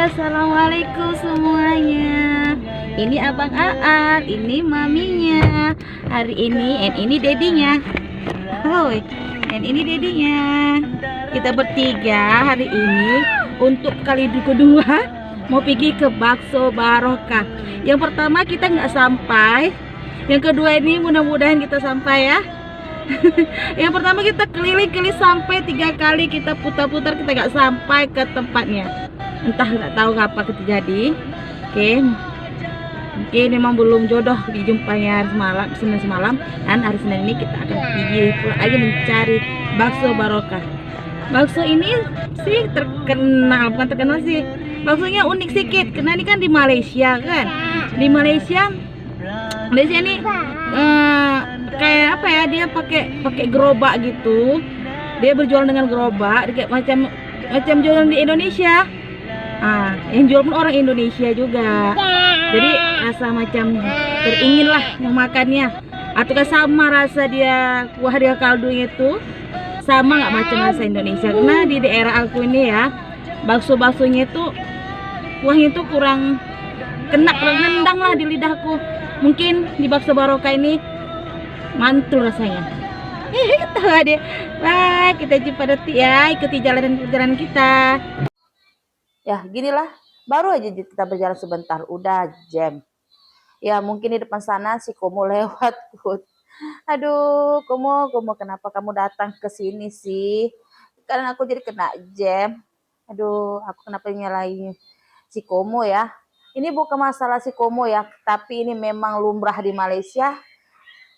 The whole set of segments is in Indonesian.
Assalamualaikum semuanya. Ini Abang Aal, ini maminya. Hari ini dedinya. Hoi, ini dedinya. Kita bertiga hari ini untuk kali kedua mau pergi ke Bakso Barokah. Yang pertama kita nggak sampai. Yang kedua ini mudah-mudahan kita sampai ya. Yang pertama kita keliling-keliling sampai 3 kali, kita putar-putar, kita nggak sampai ke tempatnya. Entah nggak tahu apa terjadi. Oke, mungkin memang belum jodoh dijumpanya Senin semalam, dan hari Senin ini kita akan pergi pulang lagi mencari bakso Barokah. Bakso ini sih terkenal, bukan terkenal sih, baksonya unik sedikit karena ini kan di Malaysia kan. Di Malaysia ini kayak apa ya, dia pakai gerobak gitu, dia berjualan dengan gerobak kayak macam jualan di Indonesia. Yang jual pun orang Indonesia juga, jadi rasa macam teringin lah memakannya. Ataukah sama rasa dia, kuah dia kaldunya itu sama nggak macam rasa Indonesia? Karena di daerah aku ini ya, bakso-baksonya itu kuahnya itu kurang nendang lah di lidahku. Mungkin di Bakso Barokah ini mantul rasanya. Ketawa dia. Wah, kita jumpa detik ya, ikuti jalan kita. Ya, ginilah. Baru aja kita berjalan sebentar, udah jam. Ya, mungkin di depan sana si Komo lewat. Aduh, Komo, kenapa kamu datang ke sini sih? Karena aku jadi kena jam. Aduh, aku kenapa nyalain si Komo ya? Ini bukan masalah si Komo ya, tapi ini memang lumrah di Malaysia.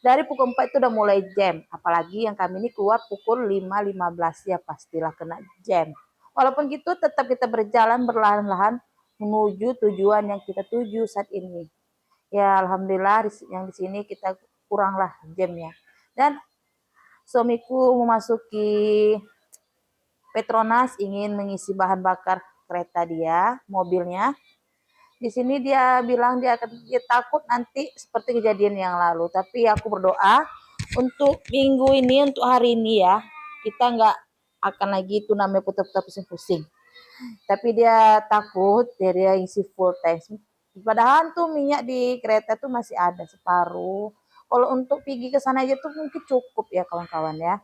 Dari pukul 4 itu udah mulai jam. Apalagi yang kami ini keluar pukul 5.15, ya pastilah kena jam. Walaupun gitu tetap kita berjalan berlahan-lahan menuju tujuan yang kita tuju saat ini. Ya alhamdulillah yang di sini kita kuranglah jamnya. Dan suamiku memasuki Petronas ingin mengisi bahan bakar kereta dia, mobilnya. Di sini dia bilang dia takut nanti seperti kejadian yang lalu. Tapi aku berdoa untuk minggu ini, untuk hari ini ya, kita nggak akan lagi itu namanya putar-putar pusing-pusing. Tapi dia takut, dia isi full tank. Padahal tuh minyak di kereta tuh masih ada separuh. Kalau untuk pergi ke sana aja tuh mungkin cukup ya kawan-kawan ya.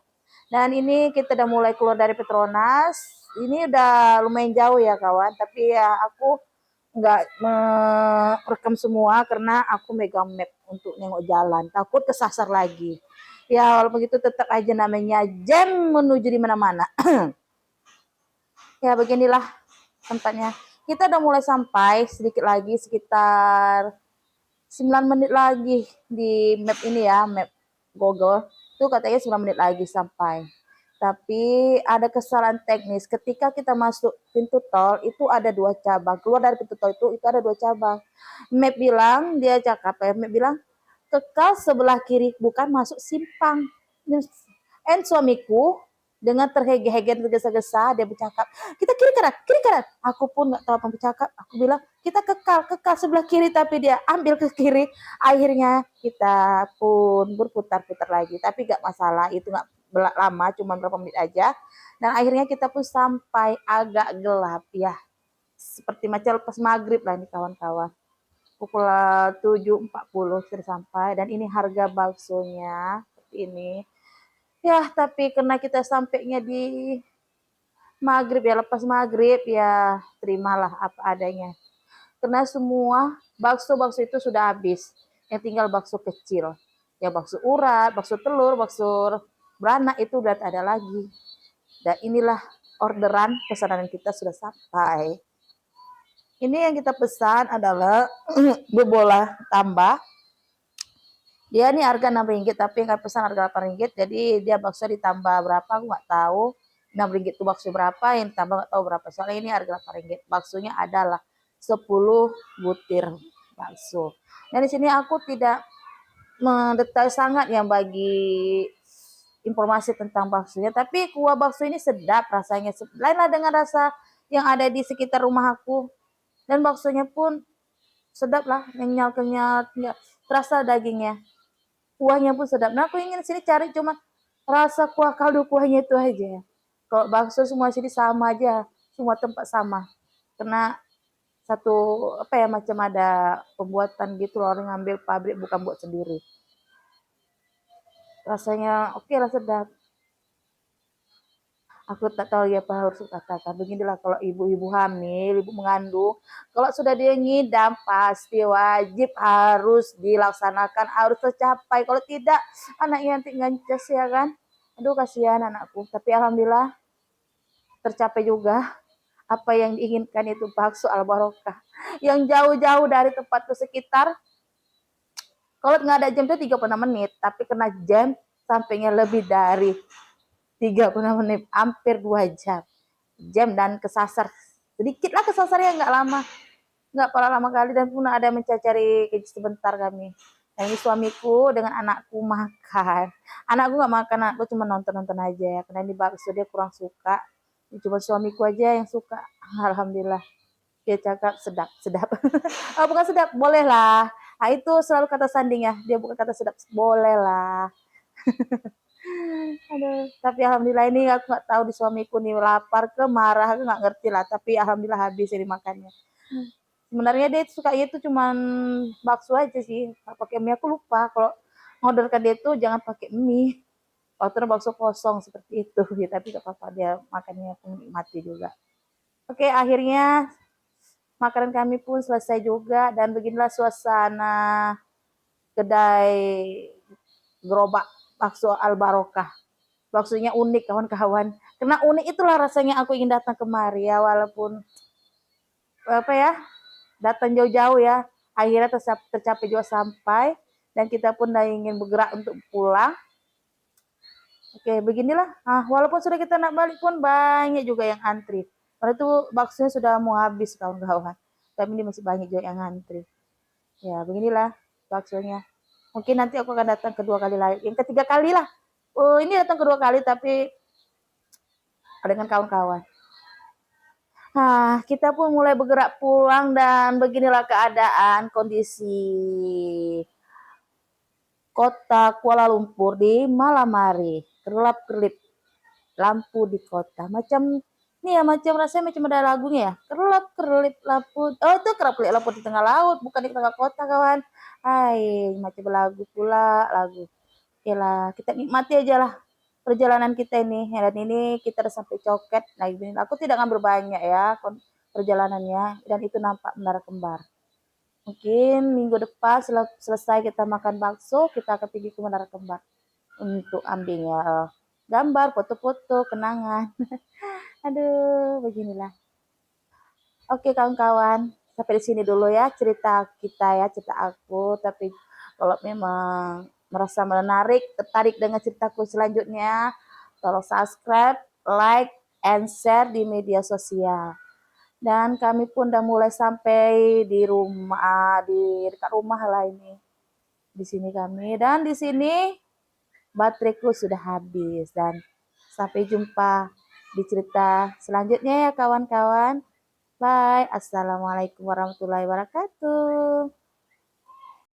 Dan ini kita udah mulai keluar dari Petronas. Ini udah lumayan jauh ya kawan. Tapi ya aku nggak merekam semua karena aku megang map untuk nengok jalan. Takut kesasar lagi. Ya walaupun begitu tetap aja namanya jam menuju di mana-mana. Ya beginilah tempatnya. Kita udah mulai sampai, sedikit lagi sekitar 9 menit lagi di map ini ya, map Google. Itu katanya 9 menit lagi sampai. Tapi ada kesalahan teknis. Ketika kita masuk pintu tol itu ada 2 cabang. Keluar dari pintu tol itu ada 2 cabang. Map bilang, dia cakap ya, map bilang kekal sebelah kiri, bukan masuk simpang. And suamiku dengan terhege-hege tergesa-gesa dia bercakap, kita kiri kanan. Aku pun nggak tahu apa bercakap. Aku bilang kita kekal sebelah kiri, tapi dia ambil ke kiri. Akhirnya kita pun berputar-putar lagi, tapi nggak masalah, itu nggak lama, cuma berapa menit aja. Dan akhirnya kita pun sampai agak gelap ya, seperti macam lepas maghrib lah nih kawan-kawan. Pukul 7.40 sudah sampai, dan ini harga baksonya seperti ini. Ya, tapi karena kita sampainya di maghrib ya, lepas maghrib ya, terimalah apa adanya. Karena semua bakso-bakso itu sudah habis. Yang tinggal bakso kecil. Ya bakso urat, bakso telur, bakso beranak itu udah tak ada lagi. Dan inilah orderan pesanan kita sudah sampai. Ini yang kita pesan adalah bola tambah. Dia nih harga Rp6, tapi yang pesan harga Rp8. Jadi dia bakso ditambah berapa aku nggak tahu. Rp6 itu bakso berapa, yang tambah nggak tahu berapa. Soalnya ini harga Rp8. Baksonya adalah 10 butir bakso. Dan di sini aku tidak mendetail sangat yang bagi informasi tentang baksonya, tapi kuah bakso ini sedap rasanya. Lainlah dengan rasa yang ada di sekitar rumah aku. Dan baksonya pun sedap lah, kenyal-kenyal, terasa dagingnya. Kuahnya pun sedap. Nah aku ingin sini cari cuma rasa kuah kaldu kuahnya itu aja. Kalau bakso semua sini sama aja, semua tempat sama. Karena satu apa ya, macam ada pembuatan gitu loh, orang ngambil pabrik bukan buat sendiri. Rasanya oke lah, sedap. Aku tak tahu ya apa harus katakan. Beginilah kalau ibu-ibu hamil, ibu mengandung, kalau sudah dia ngidam pasti wajib harus dilaksanakan, harus tercapai. Kalau tidak, anaknya nanti ngancas ya kan. Aduh kasihan anakku. Tapi alhamdulillah tercapai juga apa yang diinginkan, itu bakso al barokah. Yang jauh-jauh dari tempatku sekitar, kalau nggak ada jam itu 36 menit, tapi kena jam sampainya lebih dari 36 menit, hampir 2 jam. Dan kesasar sedikit lah, kesasarnya nggak lama, nggak pernah lama kali, dan pun ada mencari sebentar kami. Nah ini suamiku dengan anakku makan. Anakku nggak makan, anakku cuma nonton-nonton aja ya, karena ini bakso dia kurang suka. Cuma suamiku aja yang suka. Alhamdulillah. Dia cakap sedap, sedap. Oh, bukan sedap, boleh lah. Nah, itu selalu kata sanding ya. Dia bukan kata sedap, boleh lah. Aduh, tapi alhamdulillah ini aku nggak tahu di suamiku nih lapar ke marah, aku nggak ngerti lah. Tapi alhamdulillah habis ini makannya. Sebenarnya dia suka itu cuman bakso aja sih, pakai mie aku lupa. Kalau ngorderkan dia itu jangan pakai mie. Order bakso kosong seperti itu ya, tapi gak apa-apa, dia makannya aku nikmati juga. Oke, akhirnya makanan kami pun selesai juga, dan beginilah suasana kedai gerobak bakso Al Barokah. Baksonya unik kawan-kawan. Karena unik itulah rasanya aku ingin datang kemari ya, walaupun apa ya, datang jauh-jauh ya. Akhirnya tercapai juga sampai, dan kita pun dah ingin bergerak untuk pulang. Oke, beginilah. Walaupun sudah kita nak balik pun banyak juga yang antri. Karena itu baksonya sudah mau habis kawan-kawan. Tapi ini masih banyak juga yang antri. Ya, beginilah baksonya. Mungkin nanti aku akan datang kedua kali lagi. Yang ketiga kali lah. Oh, ini datang kedua kali tapi dengan kawan-kawan. Kita pun mulai bergerak pulang, dan beginilah keadaan kondisi kota Kuala Lumpur di malam hari. Kerlap-kerlip lampu di kota. Macam ini ya, macam rasanya macam ada lagunya ya. Kerlap-kerlip lampu. Oh, itu kerlap-kerlip lampu di tengah laut, bukan di tengah kota, kawan. Hai, macam lagu pula, lagu. Oke lah, kita nikmati aja lah perjalanan kita ini. Dan ini kita udah sampai Coket. Nah, ini aku tidak ngambil banyak ya perjalanannya, dan itu nampak Menara Kembar. Mungkin minggu depan selesai kita makan bakso, kita akan pergi ke Menara Kembar untuk ambilnya gambar, foto-foto, kenangan. Aduh, beginilah. Oke kawan-kawan, sampai di sini dulu ya cerita kita ya, cerita aku. Tapi kalau memang merasa menarik, tertarik dengan ceritaku selanjutnya, tolong subscribe, like, and share di media sosial. Dan kami pun udah mulai sampai di rumah, di dekat rumah lah ini. Di sini kami, dan di sini bateraiku sudah habis. Dan sampai jumpa di cerita selanjutnya ya kawan-kawan. Bye. Assalamualaikum warahmatullahi wabarakatuh.